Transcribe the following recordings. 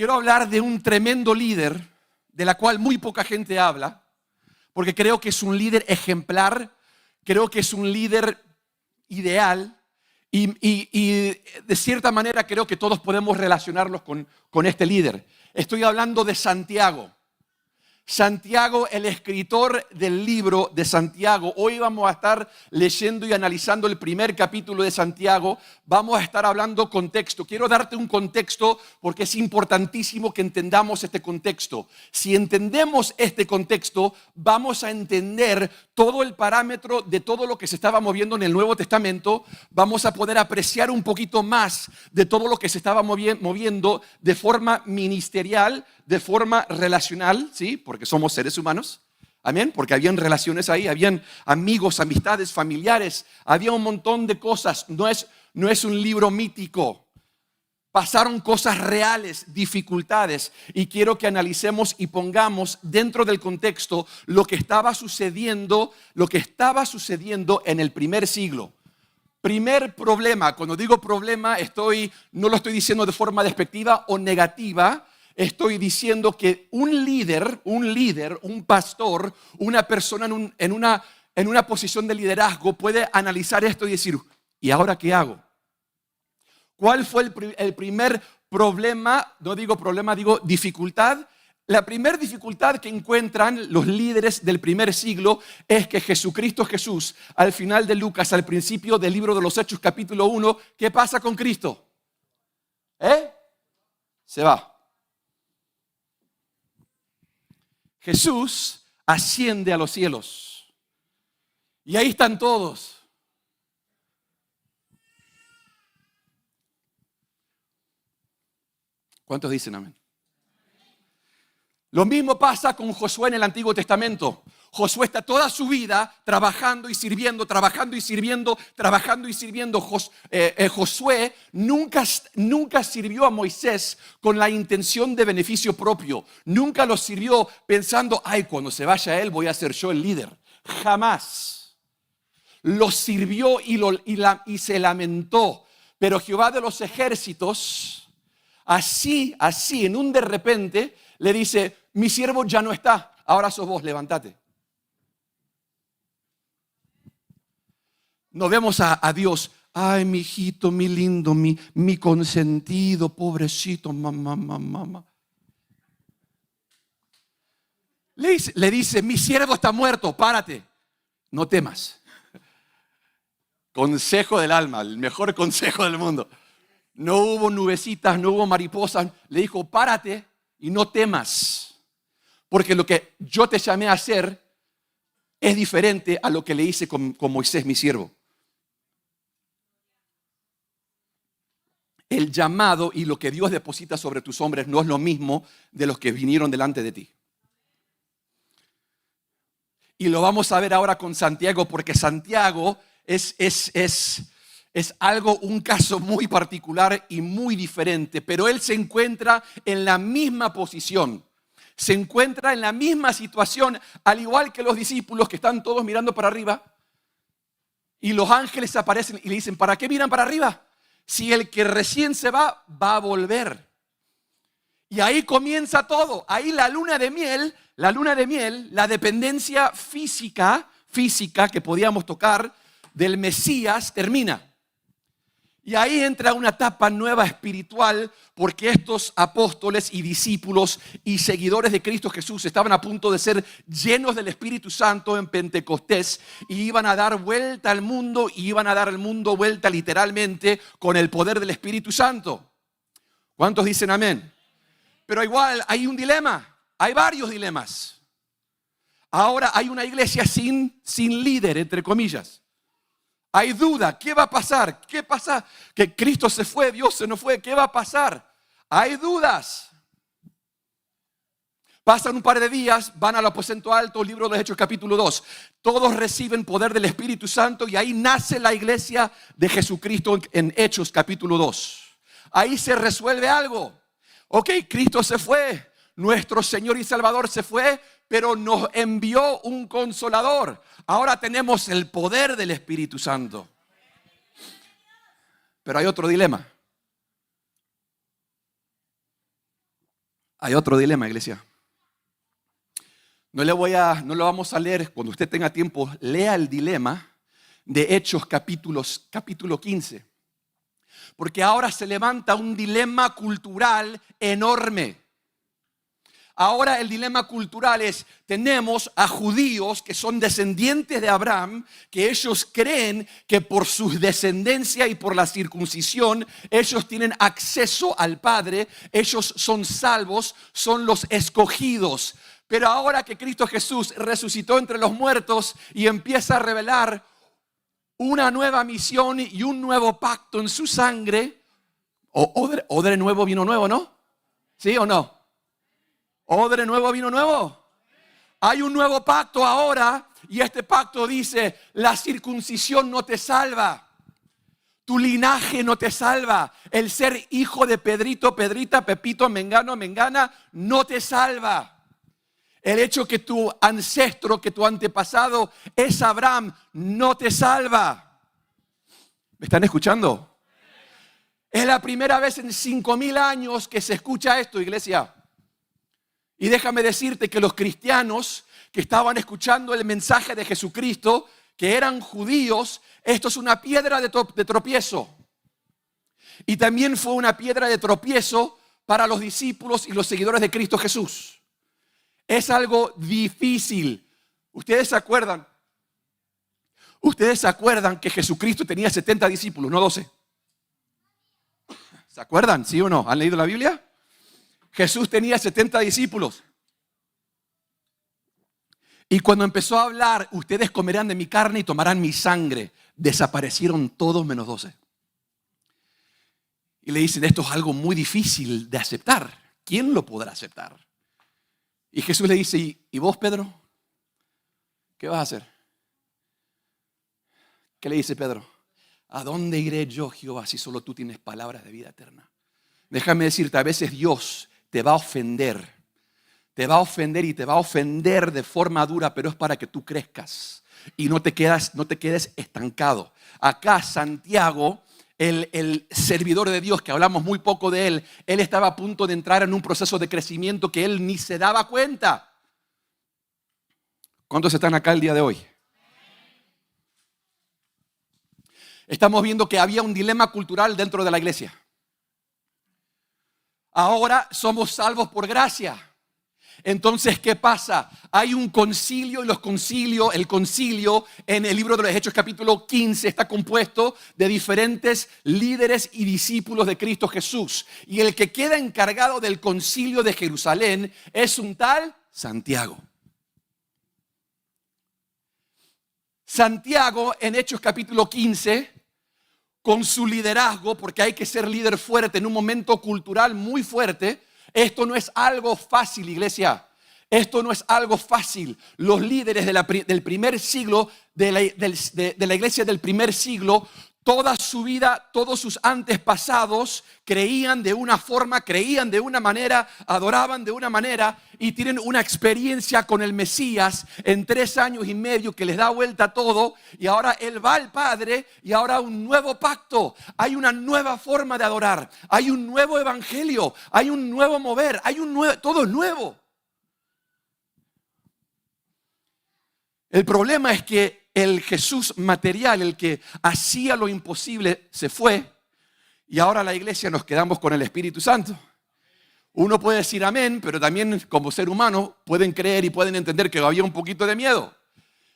quiero hablar de un tremendo líder, de la cual muy poca gente habla, porque creo que es un líder ejemplar, creo que es un líder ideal y de cierta manera creo que todos podemos relacionarlos con este líder. Estoy hablando de Santiago. Santiago, el escritor del libro de Santiago. Hoy vamos a estar leyendo y analizando el primer capítulo de Santiago. Vamos a estar hablando contexto. Quiero darte un contexto porque es importantísimo que entendamos este contexto. Si entendemos este contexto, vamos a entender todo el parámetro de todo lo que se estaba moviendo en el Nuevo Testamento. Vamos a poder apreciar un poquito más de todo lo que se estaba moviendo de forma ministerial, de forma relacional, ¿sí? Porque somos seres humanos, amén, porque habían relaciones ahí, habían amigos, amistades, familiares, había un montón de cosas, no es un libro mítico, pasaron cosas reales, dificultades, y quiero que analicemos y pongamos dentro del contexto lo que estaba sucediendo en el primer siglo. Primer problema, cuando digo problema, no lo estoy diciendo de forma despectiva o negativa. Estoy diciendo que un líder, un pastor, una persona en una posición de liderazgo puede analizar esto y decir, ¿y ahora qué hago? ¿Cuál fue el primer problema? No digo problema, digo dificultad. La primera dificultad que encuentran los líderes del primer siglo es que Jesucristo Jesús, al final de Lucas, al principio del libro de los Hechos, capítulo 1, ¿qué pasa con Cristo? Se va. Jesús asciende a los cielos. Y ahí están todos. ¿Cuántos dicen amén? Lo mismo pasa con Josué en el Antiguo Testamento. Josué está toda su vida trabajando y sirviendo, trabajando y sirviendo, trabajando y sirviendo. Josué nunca sirvió a Moisés con la intención de beneficio propio. Nunca lo sirvió pensando, cuando se vaya él voy a ser yo el líder. Jamás. Lo sirvió y se lamentó. Pero Jehová de los ejércitos, así, en un de repente, le dice, mi siervo ya no está, ahora sos vos, levántate. No vemos a Dios, ay, mi hijito, mi lindo, mi consentido, pobrecito, mamá. Le dice, mi siervo está muerto, párate, no temas. Consejo del alma, el mejor consejo del mundo. No hubo nubecitas, no hubo mariposas. Le dijo, párate y no temas. Porque lo que yo te llamé a hacer es diferente a lo que le hice con Moisés, mi siervo. El llamado y lo que Dios deposita sobre tus hombres no es lo mismo de los que vinieron delante de ti. Y lo vamos a ver ahora con Santiago, porque Santiago es un caso muy particular y muy diferente, pero él se encuentra en la misma posición, se encuentra en la misma situación, al igual que los discípulos que están todos mirando para arriba, y los ángeles aparecen y le dicen, ¿para qué miran para arriba? Si el que recién se va a volver. Y ahí comienza todo, ahí la luna de miel, la dependencia física que podíamos tocar del Mesías termina. Y ahí entra una etapa nueva espiritual, porque estos apóstoles y discípulos y seguidores de Cristo Jesús estaban a punto de ser llenos del Espíritu Santo en Pentecostés y iban a dar vuelta al mundo y iban a dar el mundo vuelta literalmente con el poder del Espíritu Santo. ¿Cuántos dicen amén? Pero igual hay un dilema, hay varios dilemas. Ahora hay una iglesia sin líder, entre comillas. Hay duda, ¿qué va a pasar? ¿Qué pasa? Que Cristo se fue, Dios se nos fue, ¿qué va a pasar? Hay dudas. Pasan un par de días, van al aposento alto, libro de los Hechos capítulo 2. Todos reciben poder del Espíritu Santo y ahí nace la iglesia de Jesucristo en Hechos capítulo 2. Ahí se resuelve algo. Ok, Cristo se fue, nuestro Señor y Salvador se fue, pero nos envió un consolador. Ahora tenemos el poder del Espíritu Santo. Pero hay otro dilema. Hay otro dilema, iglesia. No lo vamos a leer. Cuando usted tenga tiempo, lea el dilema de Hechos capítulo 15. Porque ahora se levanta un dilema cultural enorme. Ahora el dilema cultural es, tenemos a judíos que son descendientes de Abraham, que ellos creen que por su descendencia y por la circuncisión, ellos tienen acceso al Padre, ellos son salvos, son los escogidos. Pero ahora que Cristo Jesús resucitó entre los muertos y empieza a revelar una nueva misión y un nuevo pacto en su sangre, odre nuevo, vino nuevo, ¿no? ¿Sí o no? Odre nuevo, vino nuevo. Hay un nuevo pacto ahora y este pacto dice, la circuncisión no te salva. Tu linaje no te salva. El ser hijo de Pedrito, Pedrita, Pepito, Mengano, Mengana, no te salva. El hecho que tu ancestro, que tu antepasado es Abraham, no te salva. ¿Me están escuchando? Es la primera vez en 5,000 años que se escucha esto, iglesia. Y déjame decirte que los cristianos que estaban escuchando el mensaje de Jesucristo, que eran judíos, esto es una piedra de tropiezo. Y también fue una piedra de tropiezo para los discípulos y los seguidores de Cristo Jesús. Es algo difícil. ¿Ustedes se acuerdan? ¿Ustedes se acuerdan que Jesucristo tenía 70 discípulos, no 12? ¿Se acuerdan? ¿Sí o no? ¿Han leído la Biblia? Jesús tenía 70 discípulos. Y cuando empezó a hablar, ustedes comerán de mi carne y tomarán mi sangre. Desaparecieron todos menos 12. Y le dicen, esto es algo muy difícil de aceptar. ¿Quién lo podrá aceptar? Y Jesús le dice, ¿y vos, Pedro? ¿Qué vas a hacer? ¿Qué le dice Pedro? ¿A dónde iré yo, Jehová, si solo tú tienes palabras de vida eterna? Déjame decirte, a veces Dios te va a ofender. Te va a ofender y te va a ofender de forma dura, pero es para que tú crezcas y no te quedes estancado. Acá Santiago, el servidor de Dios, que hablamos muy poco de él estaba a punto de entrar en un proceso de crecimiento que él ni se daba cuenta. ¿Cuántos están acá el día de hoy? Estamos viendo que había un dilema cultural dentro de la iglesia. Ahora somos salvos por gracia. Entonces, ¿qué pasa? Hay un concilio y el concilio en el libro de los Hechos capítulo 15 está compuesto de diferentes líderes y discípulos de Cristo Jesús. Y el que queda encargado del concilio de Jerusalén es un tal Santiago. Santiago en Hechos capítulo 15, con su liderazgo, porque hay que ser líder fuerte en un momento cultural muy fuerte. Esto no es algo fácil, iglesia. Esto no es algo fácil. Los líderes del primer siglo, de la iglesia del primer siglo, toda su vida, todos sus antepasados creían de una forma, creían de una manera, adoraban de una manera y tienen una experiencia con el Mesías en 3 años y medio que les da vuelta todo y ahora Él va al Padre y ahora un nuevo pacto, hay una nueva forma de adorar, hay un nuevo evangelio, hay un nuevo mover, todo es nuevo. El problema es que el Jesús material, el que hacía lo imposible, se fue y ahora la iglesia nos quedamos con el Espíritu Santo. Uno puede decir amén, pero también como ser humano pueden creer y pueden entender que había un poquito de miedo.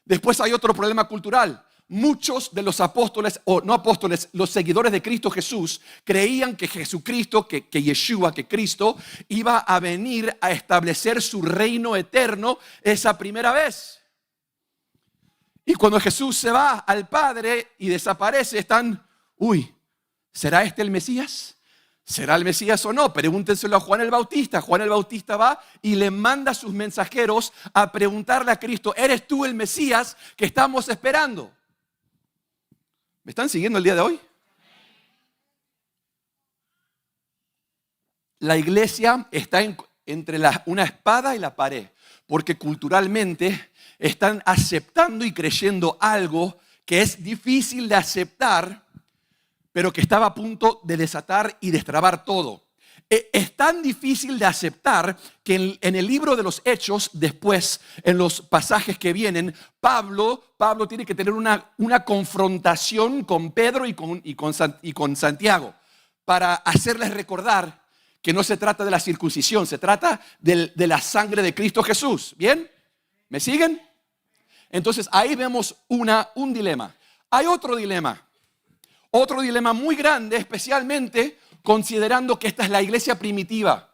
Después hay otro problema cultural. Muchos de los apóstoles, o no apóstoles, los seguidores de Cristo Jesús, creían que Jesucristo, que Yeshua, que Cristo, iba a venir a establecer su reino eterno esa primera vez. Y cuando Jesús se va al Padre y desaparece, están, ¿será este el Mesías? ¿Será el Mesías o no? Pregúntenselo a Juan el Bautista. Juan el Bautista va y le manda a sus mensajeros a preguntarle a Cristo, ¿eres tú el Mesías que estamos esperando? ¿Me están siguiendo el día de hoy? La iglesia está entre una espada y la pared, porque culturalmente están aceptando y creyendo algo que es difícil de aceptar, pero que estaba a punto de desatar y destrabar todo. Es tan difícil de aceptar que en el libro de los Hechos, después, en los pasajes que vienen, Pablo tiene que tener una confrontación con Pedro y con Santiago para hacerles recordar que no se trata de la circuncisión, se trata de la sangre de Cristo Jesús. ¿Bien? ¿Me siguen? Entonces ahí vemos un dilema. Hay otro dilema muy grande, especialmente considerando que esta es la iglesia primitiva.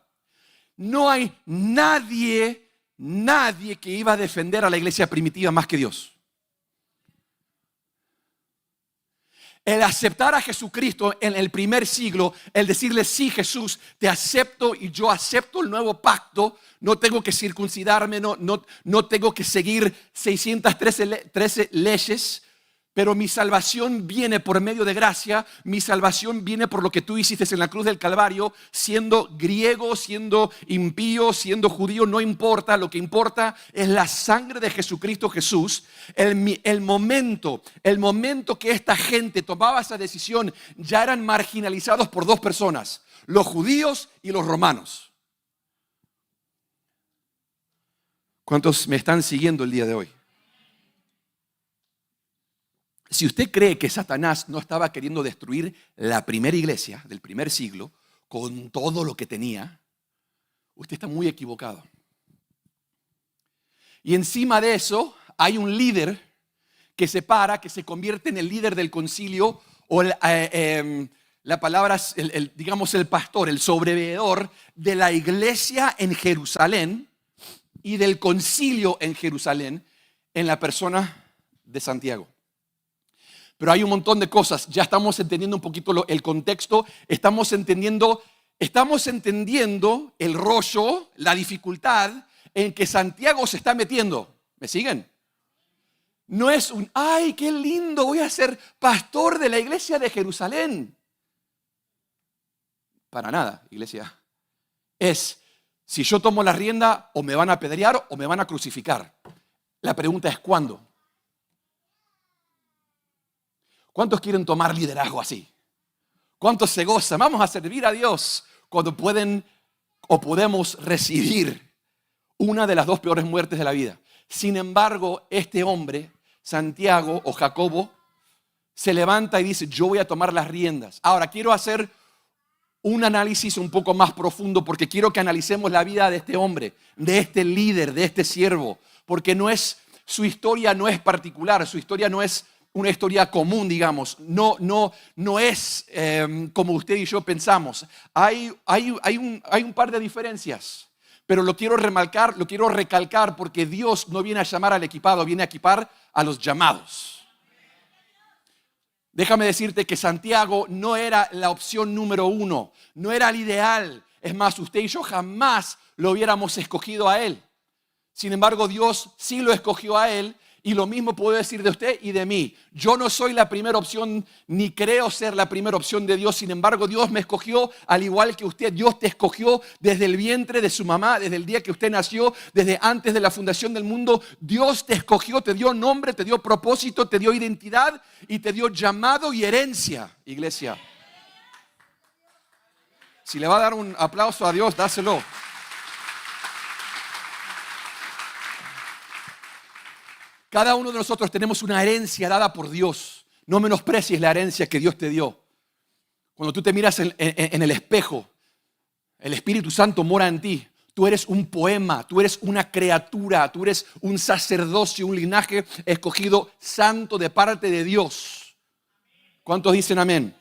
No hay nadie que iba a defender a la iglesia primitiva más que Dios. El aceptar a Jesucristo en el primer siglo, el decirle, sí, Jesús, te acepto y yo acepto el nuevo pacto, no tengo que circuncidarme, no tengo que seguir 613 leyes, pero mi salvación viene por medio de gracia, mi salvación viene por lo que tú hiciste en la cruz del Calvario, siendo griego, siendo impío, siendo judío, no importa, lo que importa es la sangre de Jesucristo Jesús. El momento que esta gente tomaba esa decisión, ya eran marginalizados por dos personas, los judíos y los romanos. ¿Cuántos me están siguiendo el día de hoy? Si usted cree que Satanás no estaba queriendo destruir la primera iglesia del primer siglo con todo lo que tenía, usted está muy equivocado. Y encima de eso hay un líder que se convierte en el líder del concilio, o la palabra, digamos el pastor, el sobreveedor de la iglesia en Jerusalén y del concilio en Jerusalén, en la persona de Santiago. Pero hay un montón de cosas, ya estamos entendiendo un poquito el contexto, estamos entendiendo el rollo, la dificultad en que Santiago se está metiendo. ¿Me siguen? No es ¡ay, qué lindo! Voy a ser pastor de la iglesia de Jerusalén. Para nada, iglesia. Si yo tomo la rienda, o me van a apedrear o me van a crucificar. La pregunta es ¿cuándo? ¿Cuántos quieren tomar liderazgo así? ¿Cuántos se gozan? Vamos a servir a Dios cuando pueden o podemos recibir una de las dos peores muertes de la vida. Sin embargo, este hombre, Santiago o Jacobo, se levanta y dice, yo voy a tomar las riendas. Ahora, quiero hacer un análisis un poco más profundo porque quiero que analicemos la vida de este hombre, de este líder, de este siervo, porque su historia no es particular, su historia no es una historia común, digamos, no es como usted y yo pensamos. Hay un par de diferencias, pero lo quiero recalcar porque Dios no viene a llamar al equipado, viene a equipar a los llamados. Déjame decirte que Santiago no era la opción número uno, no era el ideal. Es más, usted y yo jamás lo hubiéramos escogido a él. Sin embargo, Dios sí lo escogió a él. Y lo mismo puedo decir de usted y de mí. Yo no soy la primera opción, ni creo ser la primera opción de Dios. Sin embargo, Dios me escogió al igual que usted. Dios te escogió desde el vientre de su mamá, desde el día que usted nació, desde antes de la fundación del mundo. Dios te escogió, te dio nombre, te dio propósito, te dio identidad y te dio llamado y herencia, iglesia. Si le va a dar un aplauso a Dios, dáselo. Cada uno de nosotros tenemos una herencia dada por Dios. No menosprecies la herencia que Dios te dio. Cuando tú te miras en el espejo, el Espíritu Santo mora en ti. Tú eres un poema, tú eres una criatura, tú eres un sacerdocio, un linaje escogido santo de parte de Dios. ¿Cuántos dicen amén?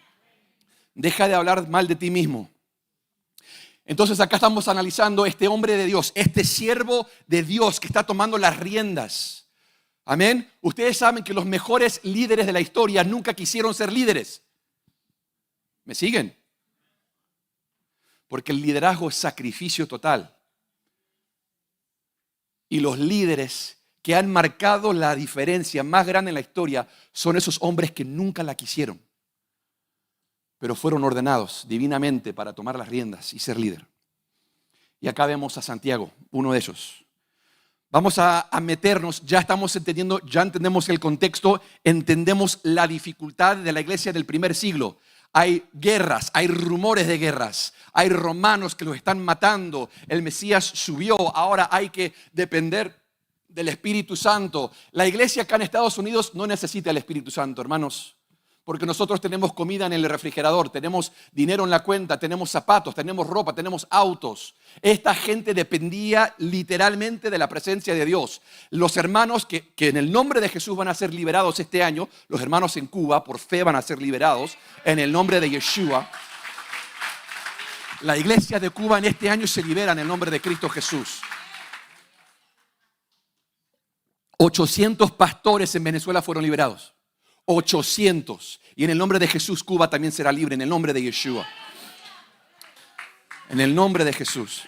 Deja de hablar mal de ti mismo. Entonces acá estamos analizando este hombre de Dios, este siervo de Dios que está tomando las riendas. Amén. Ustedes saben que los mejores líderes de la historia nunca quisieron ser líderes. ¿Me siguen? Porque el liderazgo es sacrificio total. Y los líderes que han marcado la diferencia más grande en la historia son esos hombres que nunca la quisieron, pero fueron ordenados divinamente para tomar las riendas y ser líder. Y acá vemos a Santiago, uno de ellos. Vamos a meternos, ya estamos entendiendo, ya entendemos el contexto, entendemos la dificultad de la iglesia del primer siglo. Hay guerras, hay rumores de guerras, hay romanos que los están matando. El Mesías subió, ahora hay que depender del Espíritu Santo. La iglesia acá en Estados Unidos no necesita el Espíritu Santo, hermanos, porque nosotros tenemos comida en el refrigerador, tenemos dinero en la cuenta, tenemos zapatos, tenemos ropa, tenemos autos. Esta gente dependía literalmente de la presencia de Dios. Los hermanos que en el nombre de Jesús van a ser liberados este año, los hermanos en Cuba por fe van a ser liberados en el nombre de Yeshua. La iglesia de Cuba en este año se libera en el nombre de Cristo Jesús. 800 pastores en Venezuela fueron liberados. 800. Y en el nombre de Jesús, Cuba también será libre, en el nombre de Yeshua. En el nombre de Jesús.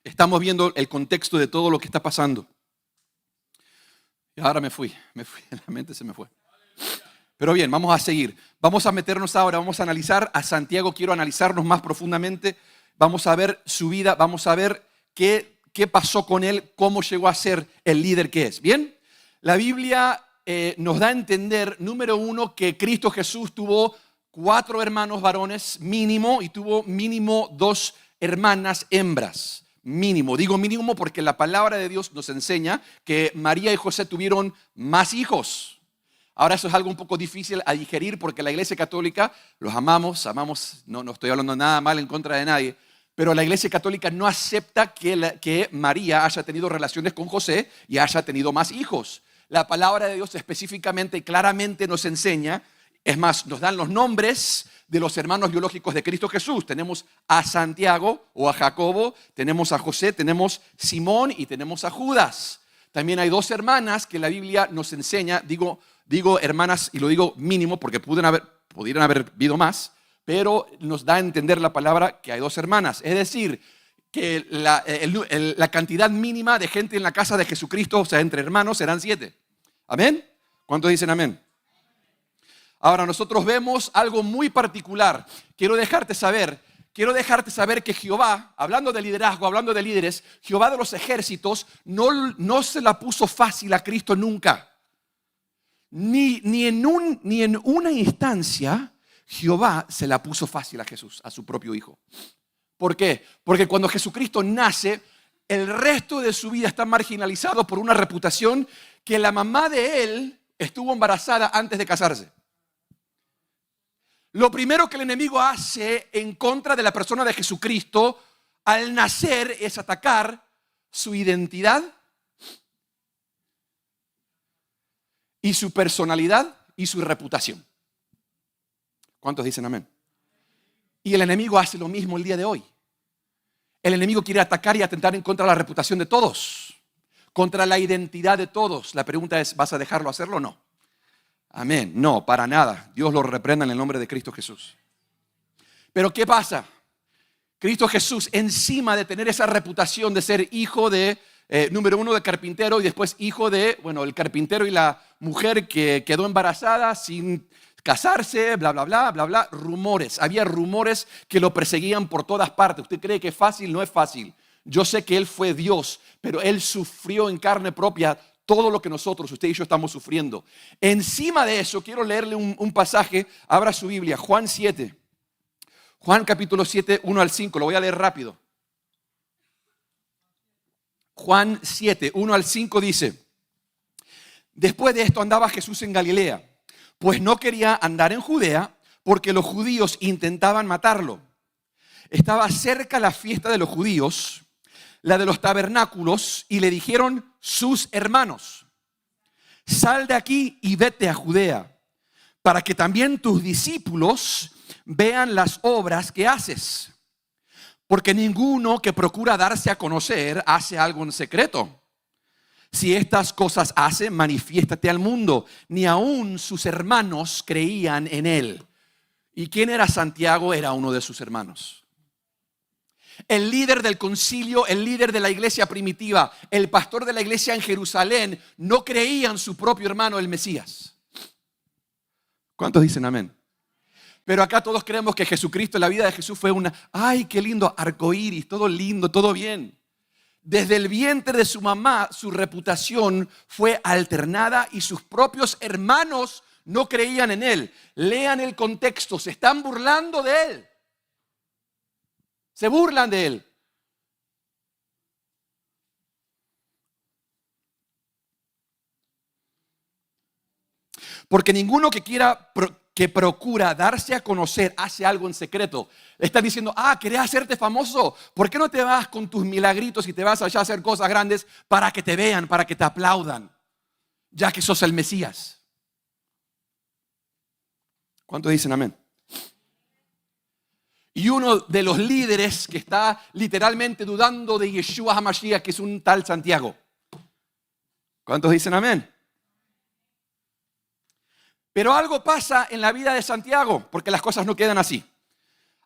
Estamos viendo el contexto de todo lo que está pasando. Y ahora me fui, la mente se me fue. Pero bien, vamos a seguir. Vamos a meternos ahora, vamos a analizar a Santiago. Quiero analizarnos más profundamente. Vamos a ver su vida, vamos a ver qué pasó con él, cómo llegó a ser el líder que es. ¿Bien? La Biblia nos da a entender, número uno, que Cristo Jesús tuvo 4 hermanos varones mínimo y tuvo mínimo 2 hermanas hembras. Mínimo. Digo mínimo porque la palabra de Dios nos enseña que María y José tuvieron más hijos. Ahora eso es algo un poco difícil a digerir porque la Iglesia Católica, los amamos, no estoy hablando nada mal en contra de nadie, pero la Iglesia Católica no acepta que María haya tenido relaciones con José y haya tenido más hijos. La palabra de Dios específicamente y claramente nos enseña, es más, nos dan los nombres de los hermanos biológicos de Cristo Jesús. Tenemos a Santiago o a Jacobo, tenemos a José, tenemos Simón y tenemos a Judas. También hay 2 hermanas que la Biblia nos enseña, digo hermanas y lo digo mínimo porque pudieran haber habido más, pero nos da a entender la palabra que hay 2 hermanas. Es decir, que la cantidad mínima de gente en la casa de Jesucristo, o sea, entre hermanos, serán 7. ¿Amén? ¿Cuántos dicen amén? Ahora, nosotros vemos algo muy particular. Quiero dejarte saber que Jehová, hablando de liderazgo, hablando de líderes, Jehová de los ejércitos no se la puso fácil a Cristo nunca. Ni en una instancia Jehová se la puso fácil a Jesús, a su propio hijo. ¿Por qué? Porque cuando Jesucristo nace, el resto de su vida está marginalizado por una reputación que la mamá de él estuvo embarazada antes de casarse. Lo primero que el enemigo hace en contra de la persona de Jesucristo al nacer es atacar su identidad y su personalidad y su reputación. ¿Cuántos dicen amén? Y el enemigo hace lo mismo el día de hoy. El enemigo quiere atacar y atentar en contra de la reputación de todos, contra la identidad de todos. La pregunta es, ¿vas a dejarlo hacerlo o no? Amén. No, para nada. Dios lo reprenda en el nombre de Cristo Jesús. Pero ¿qué pasa? Cristo Jesús, encima de tener esa reputación de ser hijo de, número uno, de carpintero y después hijo de, el carpintero y la mujer que quedó embarazada sin casarse, bla, bla, bla, bla, bla, rumores. Había rumores que lo perseguían por todas partes. ¿Usted cree que es fácil? No es fácil. Yo sé que Él fue Dios, pero Él sufrió en carne propia todo lo que nosotros, usted y yo, estamos sufriendo. Encima de eso, quiero leerle un pasaje. Abra su Biblia, Juan 7. Juan capítulo 7, 1 al 5. Lo voy a leer rápido. Juan 7, 1 al 5 dice: Después de esto andaba Jesús en Galilea, pues no quería andar en Judea porque los judíos intentaban matarlo. Estaba cerca la fiesta de los judíos, la de los tabernáculos, y le dijeron sus hermanos: Sal de aquí y vete a Judea, para que también tus discípulos vean las obras que haces. Porque ninguno que procura darse a conocer hace algo en secreto. Si estas cosas hace, manifiéstate al mundo. Ni aun sus hermanos creían en él. ¿Y quién era Santiago? Era uno de sus hermanos. El líder del concilio, el líder de la iglesia primitiva, el pastor de la iglesia en Jerusalén, no creía en su propio hermano, el Mesías. ¿Cuántos dicen amén? Pero acá todos creemos que Jesucristo, la vida de Jesús fue ¡ay, qué lindo! Arcoíris, todo lindo, todo bien. Desde el vientre de su mamá, su reputación fue alternada y sus propios hermanos no creían en él. Lean el contexto, se están burlando de él. Se burlan de él. Porque ninguno que procura darse a conocer hace algo en secreto. Le están diciendo, ¿querés hacerte famoso? ¿Por qué no te vas con tus milagritos y te vas allá a hacer cosas grandes para que te vean, para que te aplaudan? Ya que sos el Mesías. ¿Cuántos dicen amén? Y uno de los líderes que está literalmente dudando de Yeshua HaMashiach, que es un tal Santiago. ¿Cuántos dicen amén? Pero algo pasa en la vida de Santiago, porque las cosas no quedan así.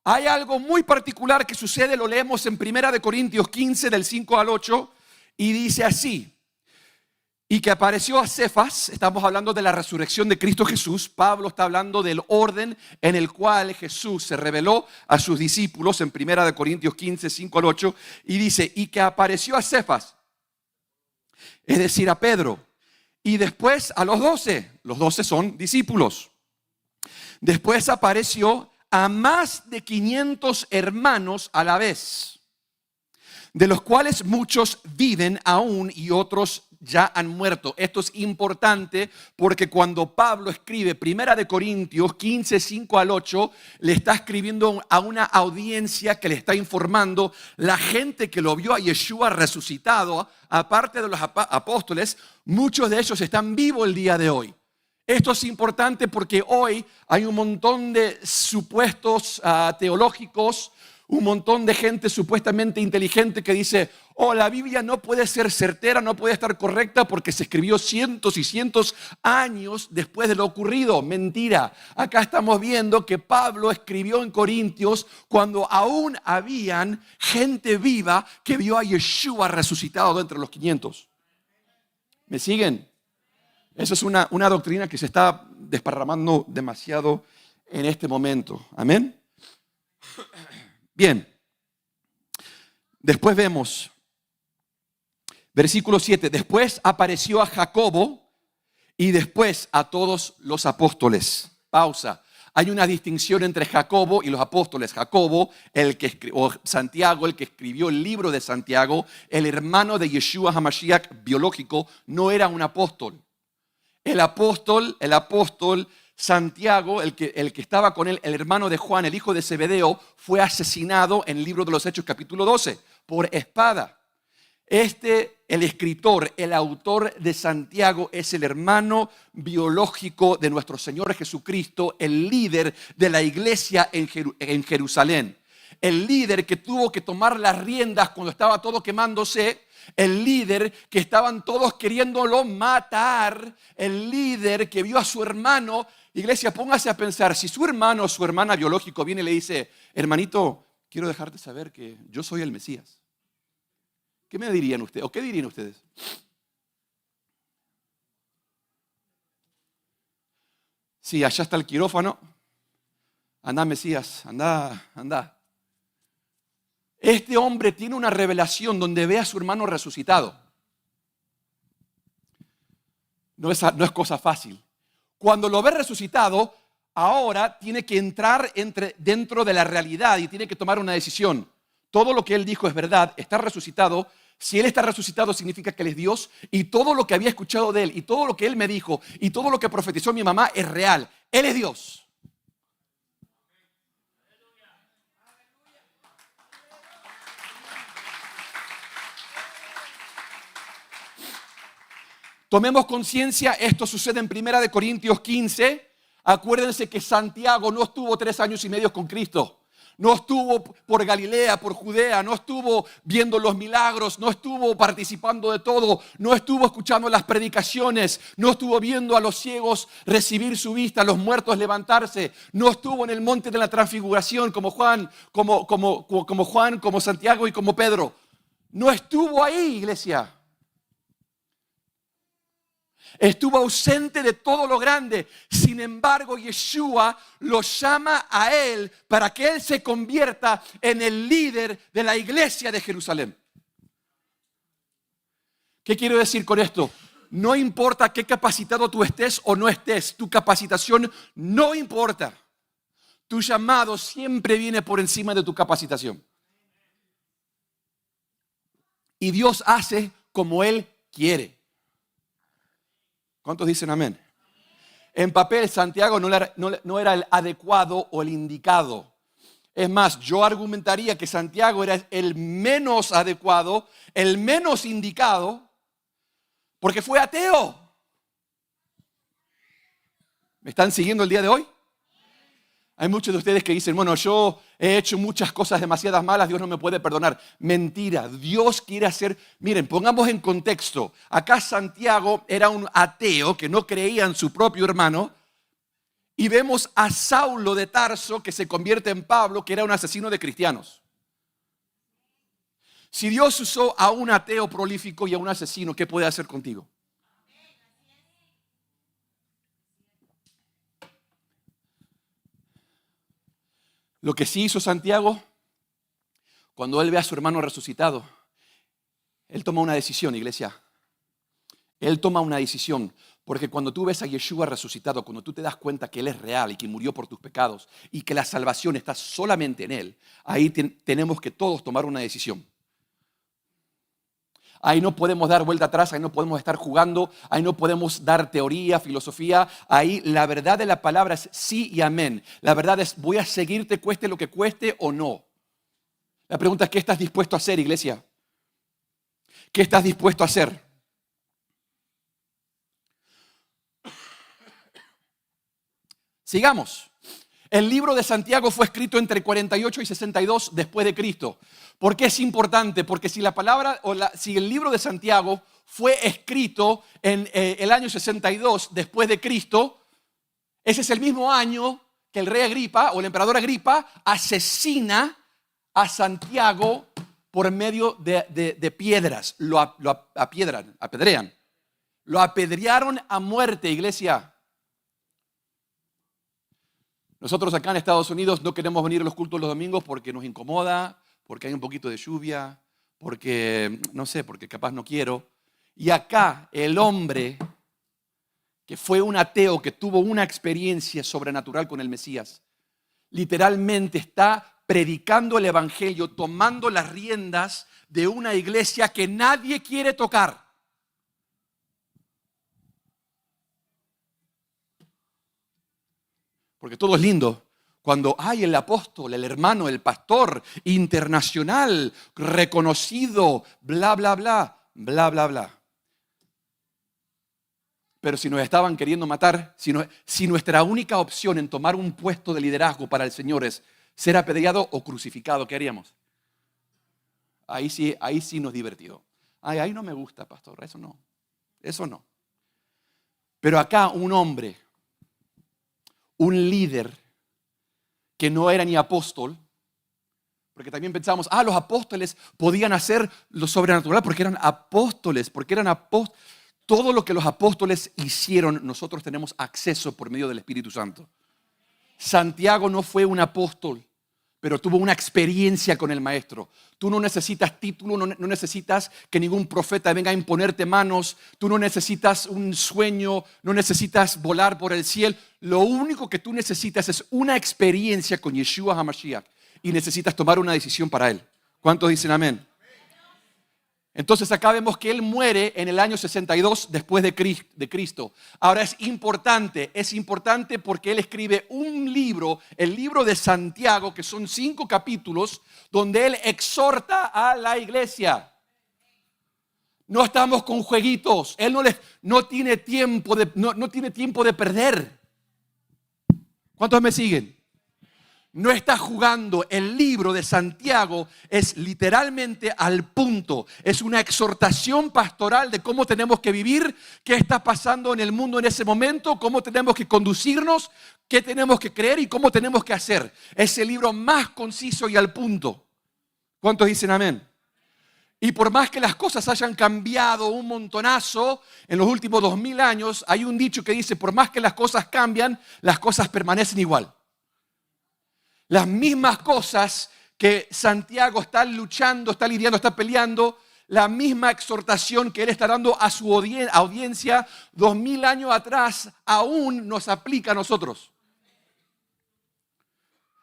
Hay algo muy particular que sucede, lo leemos en 1 Corintios 15, del 5 al 8, y dice así: y que apareció a Cefas, estamos hablando de la resurrección de Cristo Jesús. Pablo está hablando del orden en el cual Jesús se reveló a sus discípulos en 1 Corintios 15, 5 al 8, y dice, y que apareció a Cefas, es decir, a Pedro, y después a los 12 son discípulos. Después apareció a más de 500 hermanos a la vez, de los cuales muchos viven aún y otros ya han muerto. Esto es importante porque cuando Pablo escribe 1 Corintios 15, 5 al 8, le está escribiendo a una audiencia que le está informando. La gente que lo vio a Yeshua resucitado, aparte de los apóstoles, muchos de ellos están vivos el día de hoy. Esto es importante porque hoy hay un montón de supuestos teológicos, un montón de gente supuestamente inteligente que dice, la Biblia no puede ser certera, no puede estar correcta porque se escribió cientos y cientos años después de lo ocurrido. Mentira. Acá estamos viendo que Pablo escribió en Corintios cuando aún habían gente viva que vio a Yeshua resucitado de entre los 500. ¿Me siguen? Eso es una doctrina que se está desparramando demasiado en este momento. Amén. Bien, después vemos, versículo 7, después apareció a Jacobo y después a todos los apóstoles. Pausa. Hay una distinción entre Jacobo y los apóstoles. Jacobo, o Santiago, el que escribió el libro de Santiago, el hermano de Yeshua HaMashiach biológico, no era un apóstol. El apóstol Santiago, el que estaba con él, el hermano de Juan, el hijo de Zebedeo, fue asesinado en el libro de los Hechos capítulo 12 por espada. El escritor, el autor de Santiago es el hermano biológico de nuestro Señor Jesucristo, el líder de la iglesia en Jerusalén. El líder que tuvo que tomar las riendas cuando estaba todo quemándose. El líder que estaban todos queriéndolo matar. El líder que vio a su hermano. Iglesia, póngase a pensar, si su hermano o su hermana biológico viene y le dice, hermanito, quiero dejarte saber que yo soy el Mesías. ¿Qué me dirían ustedes? ¿O qué dirían ustedes? Sí, allá está el quirófano. Anda, Mesías, anda. Este hombre tiene una revelación donde ve a su hermano resucitado. No es cosa fácil. Cuando lo ve resucitado, ahora tiene que entrar dentro de la realidad y tiene que tomar una decisión. Todo lo que él dijo es verdad, está resucitado. Si él está resucitado significa que él es Dios y todo lo que había escuchado de él y todo lo que él me dijo y todo lo que profetizó mi mamá es real. Él es Dios. Tomemos conciencia, esto sucede en 1 Corintios 15. Acuérdense que Santiago no estuvo 3 años y medio con Cristo. No estuvo por Galilea, por Judea, no estuvo viendo los milagros, no estuvo participando de todo, no estuvo escuchando las predicaciones, no estuvo viendo a los ciegos recibir su vista, a los muertos levantarse, no estuvo en el monte de la transfiguración como Juan, como Santiago y como Pedro. No estuvo ahí, iglesia. Estuvo ausente de todo lo grande. Sin embargo, Yeshua lo llama a él para que él se convierta en el líder de la iglesia de Jerusalén. ¿Qué quiero decir con esto? No importa qué capacitado tú estés o no estés, tu capacitación no importa. Tu llamado siempre viene por encima de tu capacitación. Y Dios hace como Él quiere. ¿Cuántos dicen amén? En papel, Santiago no era el adecuado o el indicado. Es más, yo argumentaría que Santiago era el menos adecuado, el menos indicado, porque fue ateo. ¿Me están siguiendo el día de hoy? Hay muchos de ustedes que dicen, bueno, yo he hecho muchas cosas demasiadas malas, Dios no me puede perdonar. Mentira, Dios quiere hacer... Miren, pongamos en contexto. Acá Santiago era un ateo que no creía en su propio hermano. Y vemos a Saulo de Tarso que se convierte en Pablo, que era un asesino de cristianos. Si Dios usó a un ateo prolífico y a un asesino, ¿qué puede hacer contigo? Lo que sí hizo Santiago, cuando él ve a su hermano resucitado, él toma una decisión, iglesia. Él toma una decisión, porque cuando tú ves a Yeshua resucitado, cuando tú te das cuenta que Él es real y que murió por tus pecados y que la salvación está solamente en Él, ahí tenemos que todos tomar una decisión. Ahí no podemos dar vuelta atrás, ahí no podemos estar jugando, ahí no podemos dar teoría, filosofía. Ahí la verdad de la palabra es sí y amén. La verdad es, voy a seguirte cueste lo que cueste o no. La pregunta es, ¿qué estás dispuesto a hacer, iglesia? ¿Qué estás dispuesto a hacer? Sigamos. El libro de Santiago fue escrito entre 48 y 62 después de Cristo. ¿Por qué es importante? Porque si si el libro de Santiago fue escrito en el año 62 después de Cristo, ese es el mismo año que el rey Agripa o el emperador Agripa asesina a Santiago por medio de piedras. Lo apedrean. Lo apedrearon a muerte, iglesia. Nosotros acá en Estados Unidos no queremos venir a los cultos los domingos porque nos incomoda, porque hay un poquito de lluvia, porque, no sé, porque capaz no quiero. Y acá el hombre que fue un ateo, que tuvo una experiencia sobrenatural con el Mesías, literalmente está predicando el evangelio, tomando las riendas de una iglesia que nadie quiere tocar. Porque todo es lindo cuando hay el apóstol, el hermano, el pastor internacional, reconocido, bla, bla, bla, bla, bla, bla. Pero si nos estaban queriendo matar, si nuestra única opción en tomar un puesto de liderazgo para el Señor es ser apedreado o crucificado, ¿qué haríamos? Ahí sí nos divertió. Ahí no me gusta, pastor, eso no. Pero acá un hombre, un líder que no era ni apóstol, porque también pensamos, los apóstoles podían hacer lo sobrenatural porque eran apóstoles, Todo lo que los apóstoles hicieron, nosotros tenemos acceso por medio del Espíritu Santo. Santiago no fue un apóstol, pero tuvo una experiencia con el Maestro. Tú no necesitas título, no necesitas que ningún profeta venga a imponerte manos. Tú no necesitas un sueño, no necesitas volar por el cielo. Lo único que tú necesitas es una experiencia con Yeshua HaMashiach y necesitas tomar una decisión para Él. ¿Cuántos dicen amén? Entonces acá vemos que Él muere en el año 62 después de Cristo. Ahora es importante porque Él escribe un libro, el libro de Santiago, que son 5 capítulos, donde Él exhorta a la iglesia. No estamos con jueguitos. Él no tiene tiempo de perder. ¿Cuántos me siguen? No está jugando. El libro de Santiago es literalmente al punto. Es una exhortación pastoral de cómo tenemos que vivir, qué está pasando en el mundo en ese momento, cómo tenemos que conducirnos, qué tenemos que creer y cómo tenemos que hacer. Es el libro más conciso y al punto. ¿Cuántos dicen amén? Y por más que las cosas hayan cambiado un montonazo en los últimos 2000 años, hay un dicho que dice, por más que las cosas cambian, las cosas permanecen igual. Las mismas cosas que Santiago está luchando, está lidiando, está peleando, la misma exhortación que Él está dando a su audiencia 2000 años atrás, aún nos aplica a nosotros.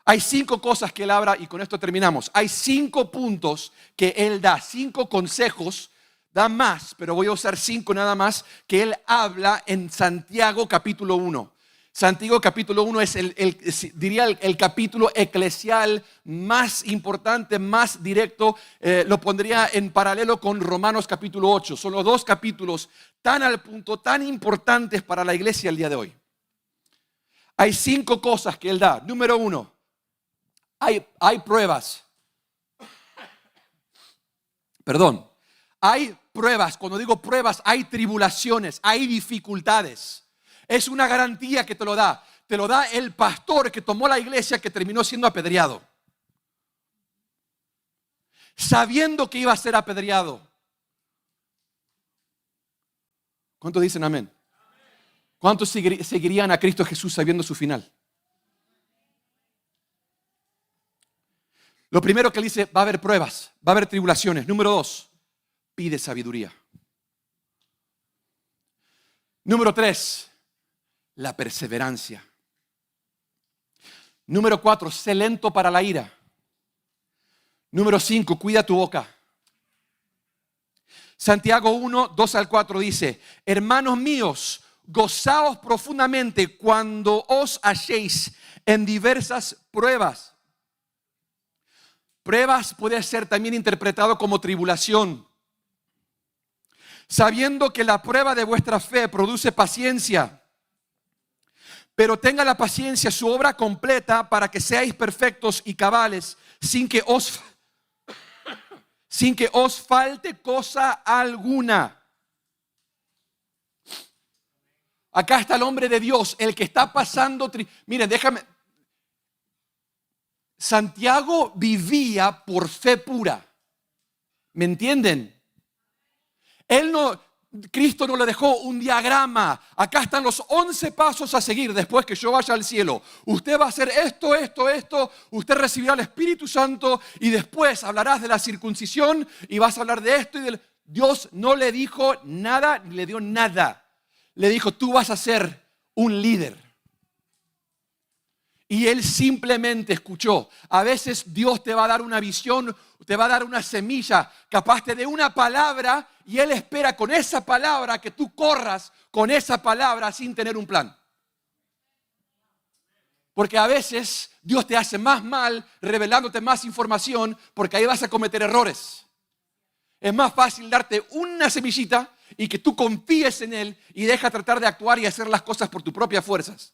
Hay 5 cosas que Él habla, y con esto terminamos. Hay 5 puntos que Él da, 5 consejos, da más, pero voy a usar 5 nada más, que Él habla en Santiago capítulo 1. Santiago capítulo 1 es el capítulo eclesial más importante, más directo. Lo pondría en paralelo con Romanos capítulo 8. Son los 2 capítulos tan al punto, tan importantes para la iglesia el día de hoy. Hay 5 cosas que Él da. Número 1. Hay pruebas. Perdón. Hay pruebas. Cuando digo pruebas, hay tribulaciones, hay dificultades. Es una garantía que te lo da. Te lo da el pastor que tomó la iglesia, que terminó siendo apedreado. Sabiendo que iba a ser apedreado. ¿Cuántos dicen amén? ¿Cuántos seguirían a Cristo Jesús sabiendo su final? Lo primero que Él dice, va a haber pruebas, va a haber tribulaciones. Número 2, pide sabiduría. Número 3, la perseverancia. Número 4, sé lento para la ira. Número 5, cuida tu boca. Santiago 1, 2 al 4 dice, hermanos míos, gozaos profundamente cuando os halléis en diversas pruebas. Pruebas puede ser también interpretado como tribulación. Sabiendo que la prueba de vuestra fe produce paciencia. Pero tenga la paciencia su obra completa para que seáis perfectos y cabales sin que os falte cosa alguna. Acá está el hombre de Dios, el que está pasando. Miren, déjame. Santiago vivía por fe pura. ¿Me entienden? Cristo no le dejó un diagrama. Acá están los 11 pasos a seguir después que yo vaya al cielo. Usted va a hacer esto, esto, esto. Usted recibirá el Espíritu Santo y después hablarás de la circuncisión y vas a hablar de esto. Dios no le dijo nada, ni le dio nada. Le dijo, tú vas a ser un líder. Y Él simplemente escuchó. A veces Dios te va a dar una visión, te va a dar una semilla, capaz te dé una palabra y Él espera con esa palabra que tú corras con esa palabra sin tener un plan. Porque a veces Dios te hace más mal revelándote más información porque ahí vas a cometer errores. Es más fácil darte una semillita y que tú confíes en Él y deja tratar de actuar y hacer las cosas por tus propias fuerzas.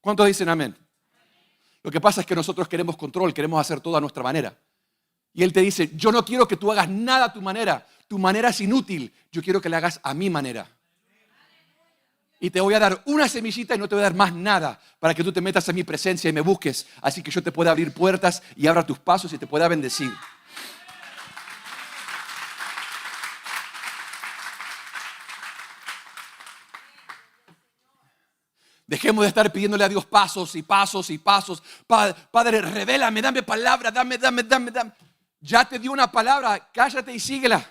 ¿Cuántos dicen amén? Lo que pasa es que nosotros queremos control, queremos hacer todo a nuestra manera. Y Él te dice, yo no quiero que tú hagas nada a tu manera es inútil, yo quiero que la hagas a mi manera. Y te voy a dar una semillita y no te voy a dar más nada para que tú te metas en mi presencia y me busques, así que yo te pueda abrir puertas y abra tus pasos y te pueda bendecir. Dejemos de estar pidiéndole a Dios pasos y pasos y pasos. Padre, revélame, dame palabra, dame. Ya te dio una palabra, cállate y síguela.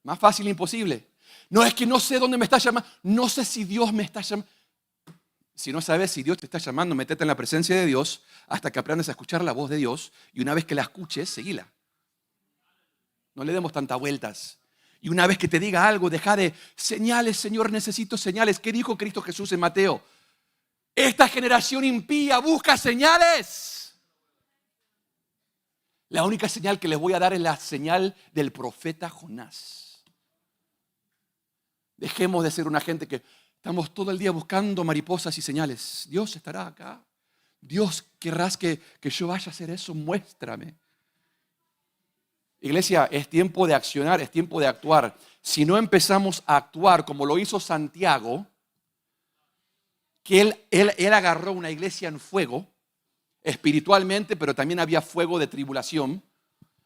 Más fácil imposible. No es que no sé dónde me está llamando, no sé si Dios me está llamando. Si no sabes si Dios te está llamando, métete en la presencia de Dios hasta que aprendas a escuchar la voz de Dios y una vez que la escuches, seguila. No le demos tantas vueltas. Y una vez que te diga algo, deja de señales, Señor, necesito señales. ¿Qué dijo Cristo Jesús en Mateo? Esta generación impía busca señales. La única señal que les voy a dar es la señal del profeta Jonás. Dejemos de ser una gente que estamos todo el día buscando mariposas y señales. Dios estará acá. Dios, querrás que yo vaya a hacer eso, muéstrame. Iglesia, es tiempo de accionar, es tiempo de actuar. Si no empezamos a actuar como lo hizo Santiago, que él agarró una iglesia en fuego, espiritualmente, pero también había fuego de tribulación.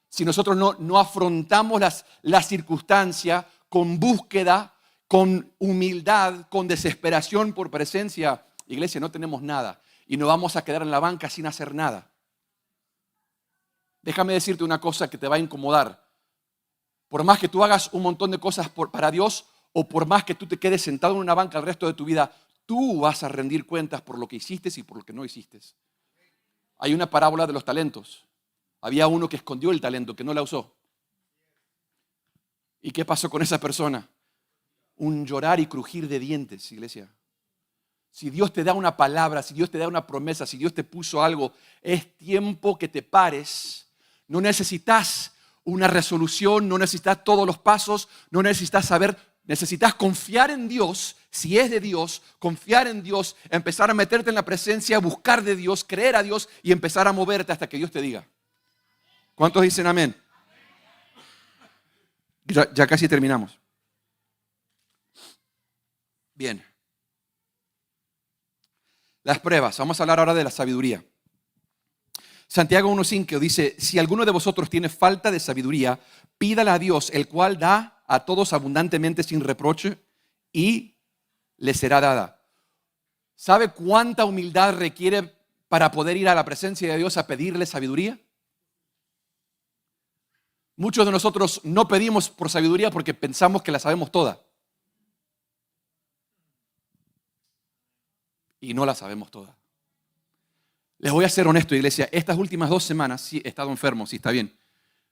Si nosotros no afrontamos la circunstancia con búsqueda, con humildad, con desesperación por presencia, iglesia, no tenemos nada. Y nos vamos a quedar en la banca sin hacer nada. déjame decirte una cosa que te va a incomodar. Por más que tú hagas un montón de cosas para Dios, o por más que tú te quedes sentado en una banca el resto de tu vida, tú vas a rendir cuentas por lo que hiciste y por lo que no hiciste. Hay una parábola de los talentos. Había uno que escondió el talento, que no la usó. ¿Y qué pasó con esa persona? Un llorar y crujir de dientes, iglesia. Si Dios te da una palabra, si Dios te da una promesa, si Dios te puso algo, es tiempo que te pares. No necesitas una resolución, no necesitas todos los pasos, no necesitas saber, necesitas confiar en Dios, si es de Dios, confiar en Dios, empezar a meterte en la presencia, buscar de Dios, creer a Dios y empezar a moverte hasta que Dios te diga. ¿Cuántos dicen amén? Ya casi terminamos. Bien. Las pruebas. Vamos a hablar ahora de la sabiduría. Santiago 1:5 dice, si alguno de vosotros tiene falta de sabiduría, pídala a Dios, el cual da a todos abundantemente sin reproche y le será dada. ¿Sabe cuánta humildad requiere para poder ir a la presencia de Dios a pedirle sabiduría? Muchos de nosotros no pedimos por sabiduría porque pensamos que la sabemos toda. Y no la sabemos toda. Les voy a ser honesto, iglesia. Estas últimas 2 semanas sí he estado enfermo, sí está bien.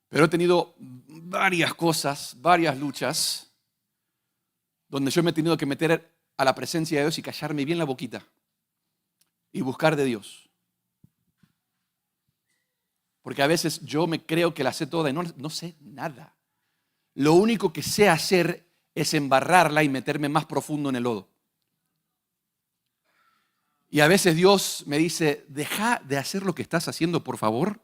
Pero he tenido varias cosas, varias luchas, donde yo me he tenido que meter a la presencia de Dios y callarme bien la boquita y buscar de Dios. Porque a veces yo me creo que la sé toda y no sé nada. Lo único que sé hacer es embarrarla y meterme más profundo en el lodo. Y a veces Dios me dice, deja de hacer lo que estás haciendo, por favor.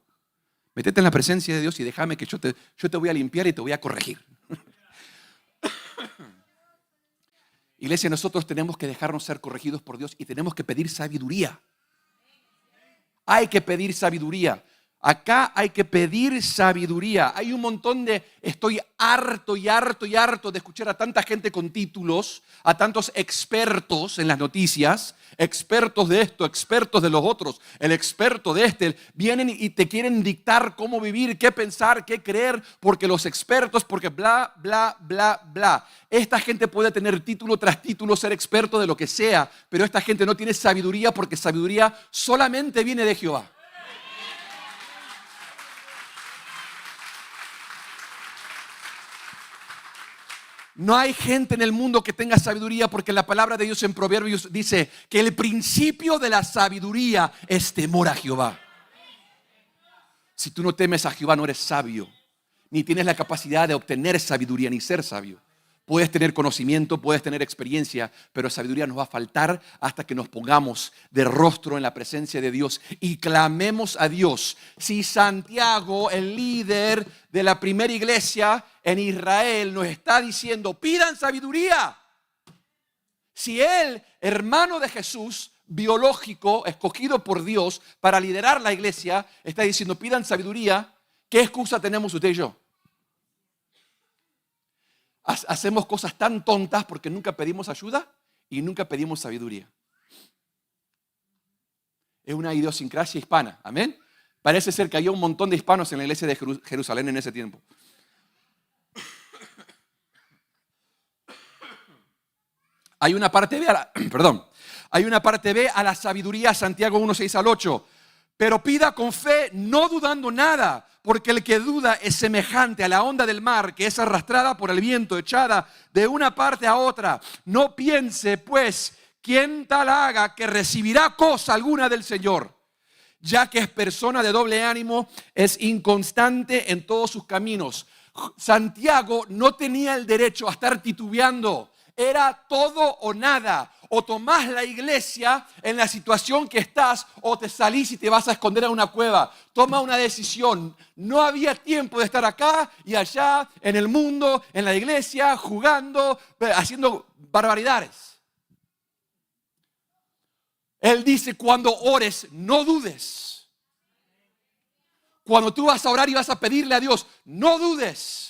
Métete en la presencia de Dios y déjame que yo te voy a limpiar y te voy a corregir. Iglesia, nosotros tenemos que dejarnos ser corregidos por Dios y tenemos que pedir sabiduría. Hay que pedir sabiduría. Acá hay que pedir sabiduría. Hay un montón estoy harto de escuchar a tanta gente con títulos, a tantos expertos en las noticias, expertos de esto, expertos de los otros, el experto de este, vienen y te quieren dictar cómo vivir, qué pensar, qué creer, porque los expertos, porque bla, bla, bla, bla. Esta gente puede tener título tras título, ser experto de lo que sea, pero esta gente no tiene sabiduría porque sabiduría solamente viene de Jehová. No hay gente en el mundo que tenga sabiduría porque la palabra de Dios en Proverbios dice que el principio de la sabiduría es temor a Jehová. Si tú no temes a Jehová no eres sabio, ni tienes la capacidad de obtener sabiduría ni ser sabio. Puedes tener conocimiento, puedes tener experiencia, pero sabiduría nos va a faltar hasta que nos pongamos de rostro en la presencia de Dios y clamemos a Dios. Si Santiago, el líder de la primera iglesia en Israel, nos está diciendo, pidan sabiduría. Si él, hermano de Jesús, biológico, escogido por Dios para liderar la iglesia, está diciendo, pidan sabiduría, ¿qué excusa tenemos usted y yo? Hacemos cosas tan tontas porque nunca pedimos ayuda y nunca pedimos sabiduría. Es una idiosincrasia hispana, amén. Parece ser que había un montón de hispanos en la iglesia de Jerusalén en ese tiempo. Hay una parte B hay una parte B a la sabiduría, Santiago 1:6-8. Pero pida con fe, no dudando nada, porque el que duda es semejante a la onda del mar que es arrastrada por el viento, echada de una parte a otra. No piense, pues, quien tal haga que recibirá cosa alguna del Señor, ya que es persona de doble ánimo, es inconstante en todos sus caminos. Santiago no tenía el derecho a estar titubeando. Era todo o nada. O tomás la iglesia en la situación que estás o te salís y te vas a esconder a una cueva. Toma una decisión. No había tiempo de estar acá y allá, en el mundo, en la iglesia, jugando, haciendo barbaridades. Él dice, cuando ores, no dudes. Cuando tú vas a orar y vas a pedirle a Dios, no dudes.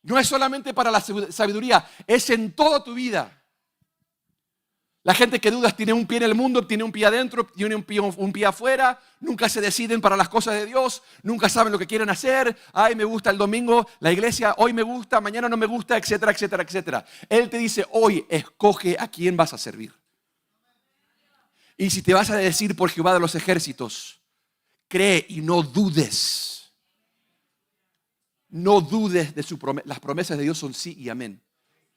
No es solamente para la sabiduría, es en toda tu vida. La gente que duda tiene un pie en el mundo, tiene un pie adentro, tiene un pie afuera, nunca se deciden para las cosas de Dios, nunca saben lo que quieren hacer. Ay, me gusta el domingo, la iglesia, hoy me gusta, mañana no me gusta, etcétera, etcétera, etcétera. Él te dice, hoy escoge a quién vas a servir. Y si te vas a decir por Jehová de los ejércitos, cree y no dudes. No dudes de las promesas de Dios son sí y amén.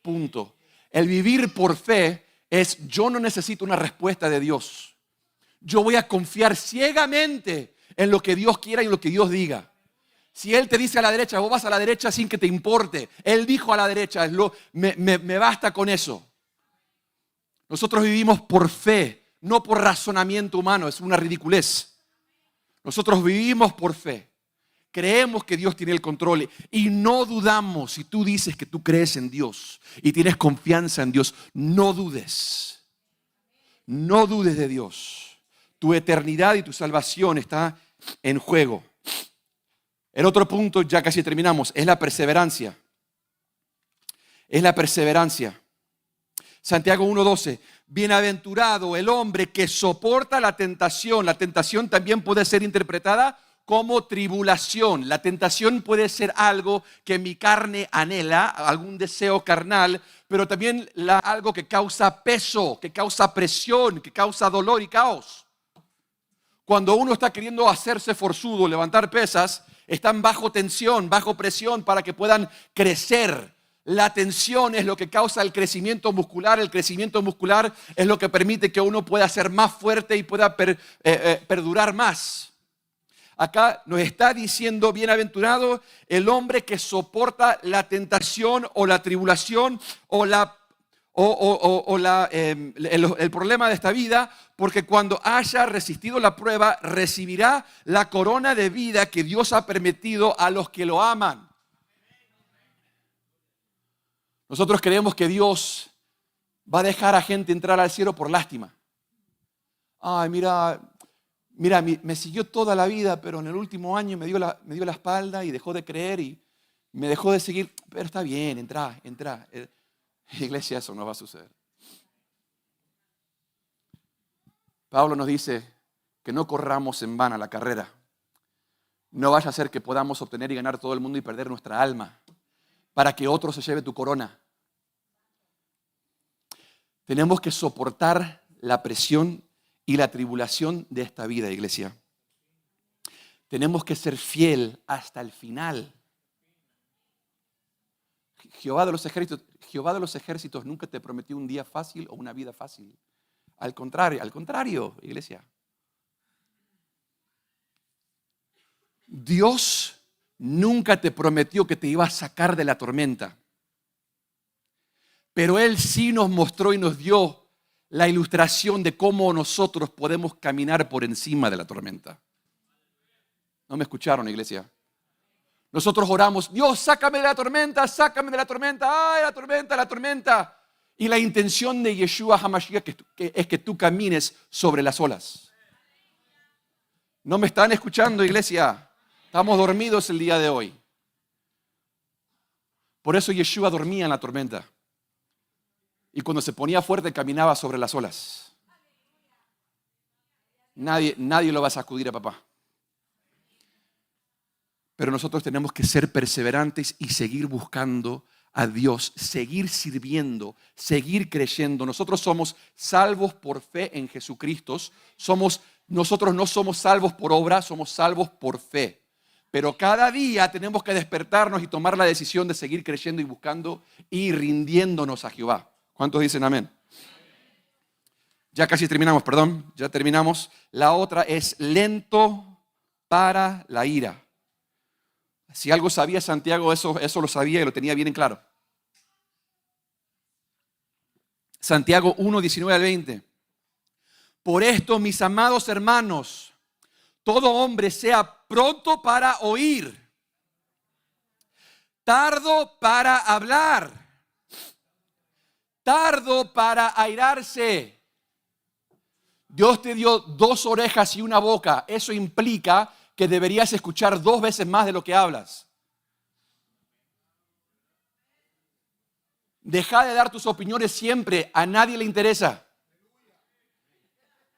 Punto. El vivir por fe es, yo no necesito una respuesta de Dios. Yo voy a confiar ciegamente en lo que Dios quiera y en lo que Dios diga. Si Él te dice a la derecha, vos vas a la derecha sin que te importe. Él dijo a la derecha, me basta con eso. Nosotros vivimos por fe, no por razonamiento humano, es una ridiculez. Nosotros vivimos por fe. Creemos que Dios tiene el control y no dudamos. Si tú dices que tú crees en Dios y tienes confianza en Dios, no dudes. No dudes de Dios. Tu eternidad y tu salvación está en juego. El otro punto, ya casi terminamos, es la perseverancia. Es la perseverancia. Santiago 1:12. Bienaventurado el hombre que soporta la tentación. La tentación también puede ser interpretada como tribulación. La tentación puede ser algo que mi carne anhela, algún deseo carnal, pero también algo que causa peso, que causa presión, que causa dolor y caos. Cuando uno está queriendo hacerse forzudo, levantar pesas, están bajo tensión, bajo presión para que puedan crecer. La tensión es lo que causa el crecimiento muscular. El crecimiento muscular es lo que permite que uno pueda ser más fuerte y pueda perdurar más. Acá nos está diciendo, bienaventurado el hombre que soporta la tentación o la tribulación o el problema de esta vida, porque cuando haya resistido la prueba, recibirá la corona de vida que Dios ha permitido a los que lo aman. Nosotros creemos que Dios va a dejar a gente entrar al cielo por lástima. Ay, mira, me siguió toda la vida, pero en el último año me dio la espalda y dejó de creer y me dejó de seguir. Pero está bien, entra. Iglesia, eso no va a suceder. Pablo nos dice que no corramos en vano la carrera. No vaya a ser que podamos obtener y ganar todo el mundo y perder nuestra alma para que otro se lleve tu corona. Tenemos que soportar la presión y la tribulación de esta vida, iglesia. Tenemos que ser fiel hasta el final. Jehová de los ejércitos nunca te prometió un día fácil o una vida fácil. Al contrario, iglesia. Dios nunca te prometió que te iba a sacar de la tormenta. Pero Él sí nos mostró y nos dio la ilustración de cómo nosotros podemos caminar por encima de la tormenta. ¿No me escucharon, iglesia? Nosotros oramos, Dios, sácame de la tormenta, ay, la tormenta. Y la intención de Yeshua HaMashiach es que tú camines sobre las olas. ¿No me están escuchando, iglesia? Estamos dormidos el día de hoy. Por eso Yeshua dormía en la tormenta. Y cuando se ponía fuerte caminaba sobre las olas. Nadie lo va a sacudir a papá. Pero nosotros tenemos que ser perseverantes y seguir buscando a Dios, seguir sirviendo, seguir creyendo. Nosotros somos salvos por fe en Jesucristo. Nosotros no somos salvos por obra, somos salvos por fe. Pero cada día tenemos que despertarnos y tomar la decisión de seguir creyendo y buscando y rindiéndonos a Jehová. ¿Cuántos dicen amén? Ya casi terminamos, ya terminamos. La otra es lento para la ira. Si algo sabía Santiago, eso lo sabía y lo tenía bien en claro. Santiago 1, 19 al 20. Por esto, mis amados hermanos, todo hombre sea pronto para oír, tardo para hablar, tardo para airarse. Dios te dio 2 orejas y una boca. Eso implica que deberías escuchar 2 veces más de lo que hablas. Deja de dar tus opiniones siempre, a nadie le interesa.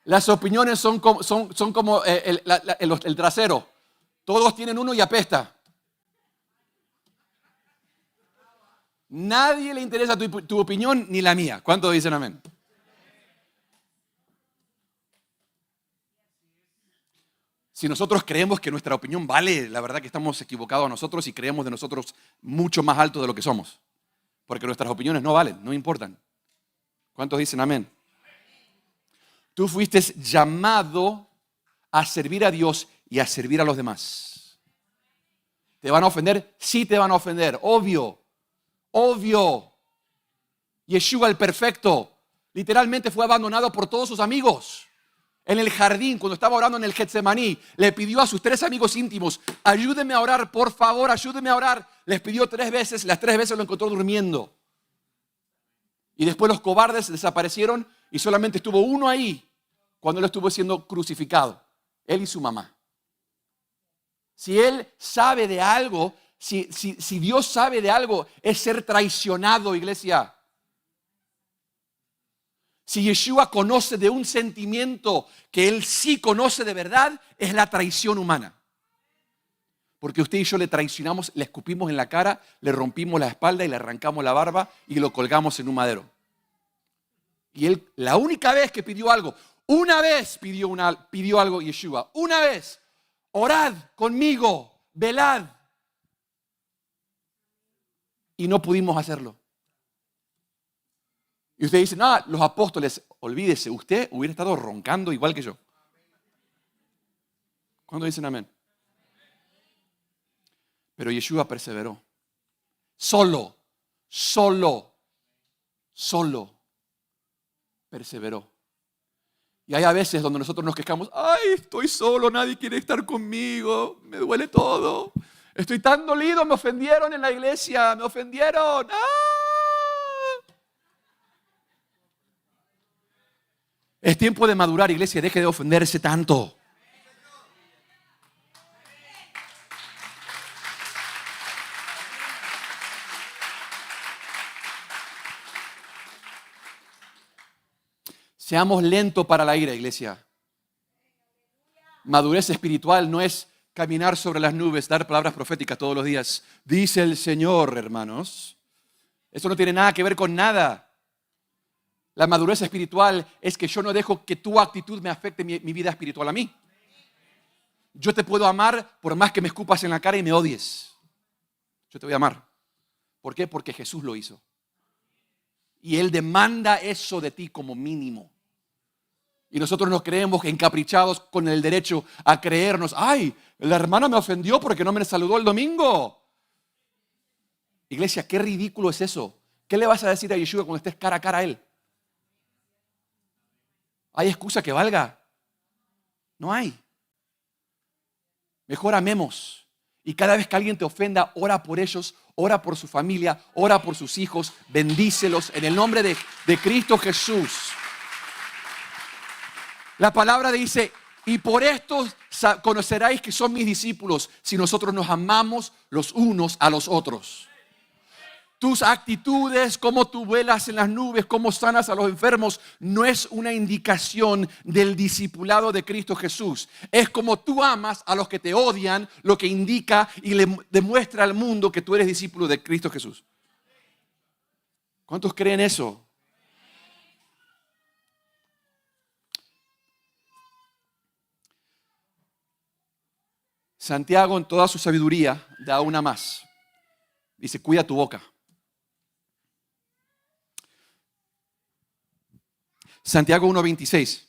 Las opiniones son como el trasero. Todos tienen uno y apesta. Nadie le interesa tu opinión ni la mía. ¿Cuántos dicen amén? Si nosotros creemos que nuestra opinión vale, la verdad que estamos equivocados a nosotros y creemos de nosotros mucho más alto de lo que somos. Porque nuestras opiniones no valen, no importan. ¿Cuántos dicen amén? Tú fuiste llamado a servir a Dios y a servir a los demás. ¿Te van a ofender? Sí te van a ofender, obvio. Obvio. Yeshua el perfecto literalmente fue abandonado por todos sus amigos. En el jardín, cuando estaba orando en el Getsemaní, le pidió a sus 3 amigos íntimos: ayúdenme a orar, por favor, ayúdenme a orar. Les pidió 3 veces, las 3 veces lo encontró durmiendo. Y después los cobardes desaparecieron y solamente estuvo uno ahí cuando él estuvo siendo crucificado, él y su mamá. Si él sabe de algo, si Dios sabe de algo, es ser traicionado, iglesia. Si Yeshua conoce de un sentimiento que Él sí conoce de verdad, es la traición humana. Porque usted y yo le traicionamos, le escupimos en la cara, le rompimos la espalda y le arrancamos la barba y lo colgamos en un madero. Y Él, la única vez que pidió algo, una vez pidió algo Yeshua, una vez: orad conmigo, velad. Y no pudimos hacerlo. Y usted dice: no, los apóstoles, olvídese, usted hubiera estado roncando igual que yo. ¿Cuándo dicen amén? Pero Yeshua perseveró. Solo perseveró. Y hay a veces donde nosotros nos quejamos: ay, estoy solo, nadie quiere estar conmigo, me duele todo. Estoy tan dolido, me ofendieron en la iglesia, me ofendieron. ¡Ah! Es tiempo de madurar, iglesia, deje de ofenderse tanto. Seamos lentos para la ira, iglesia. Madurez espiritual no es caminar sobre las nubes, dar palabras proféticas todos los días. Dice el Señor, hermanos. Eso no tiene nada que ver con nada. La madurez espiritual es que yo no dejo que tu actitud me afecte mi vida espiritual a mí. Yo te puedo amar por más que me escupas en la cara y me odies. Yo te voy a amar. ¿Por qué? Porque Jesús lo hizo. Y Él demanda eso de ti como mínimo. Y nosotros nos creemos encaprichados con el derecho a creernos: ay, la hermana me ofendió porque no me saludó el domingo. Iglesia, qué ridículo es eso. ¿Qué le vas a decir a Yeshua cuando estés cara a cara a Él? ¿Hay excusa que valga? No hay. Mejor amemos. Y cada vez que alguien te ofenda, ora por ellos, ora por su familia, ora por sus hijos, bendícelos en el nombre de Cristo Jesús. La palabra dice: y por esto conoceréis que son mis discípulos, si nosotros nos amamos los unos a los otros. Tus actitudes, cómo tú vuelas en las nubes, cómo sanas a los enfermos, no es una indicación del discipulado de Cristo Jesús. Es como tú amas a los que te odian, lo que indica y le demuestra al mundo que tú eres discípulo de Cristo Jesús. ¿Cuántos creen eso? Santiago, en toda su sabiduría, da una más. Dice: cuida tu boca. Santiago 1:26.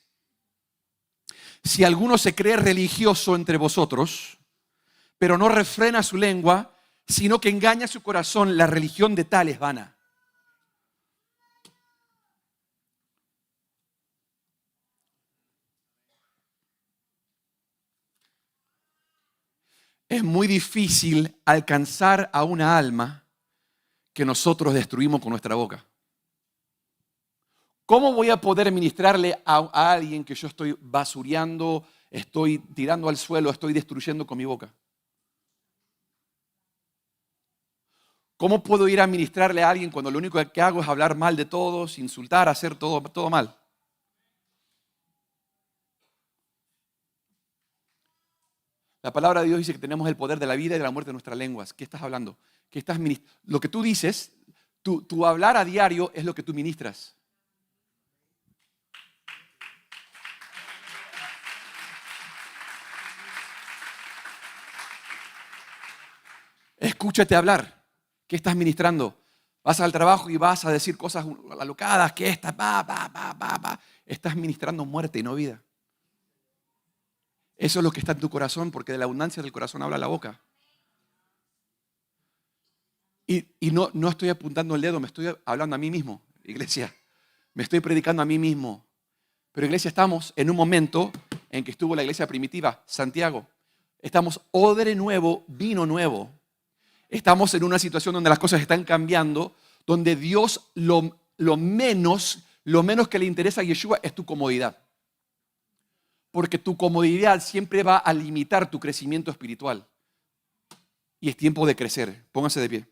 Si alguno se cree religioso entre vosotros, pero no refrena su lengua, sino que engaña su corazón, la religión de tal es vana. Es muy difícil alcanzar a una alma que nosotros destruimos con nuestra boca. ¿Cómo voy a poder ministrarle a alguien que yo estoy basureando, estoy tirando al suelo, estoy destruyendo con mi boca? ¿Cómo puedo ir a ministrarle a alguien cuando lo único que hago es hablar mal de todos, insultar, hacer todo mal? La palabra de Dios dice que tenemos el poder de la vida y de la muerte en nuestras lenguas. ¿Qué estás hablando? Lo que tú dices, tu hablar a diario es lo que tú ministras. Escúchate hablar. ¿Qué estás ministrando? Vas al trabajo y vas a decir cosas alocadas, que esta, Estás ministrando muerte y no vida. Eso es lo que está en tu corazón, porque de la abundancia del corazón habla la boca. Y no estoy apuntando el dedo, me estoy hablando a mí mismo, iglesia. Me estoy predicando a mí mismo. Pero iglesia, estamos en un momento en que estuvo la iglesia primitiva, Santiago. Estamos odre nuevo, vino nuevo. Estamos en una situación donde las cosas están cambiando, donde Dios lo menos que le interesa a Yeshua es tu comodidad. Porque tu comodidad siempre va a limitar tu crecimiento espiritual. Y es tiempo de crecer. Pónganse de pie.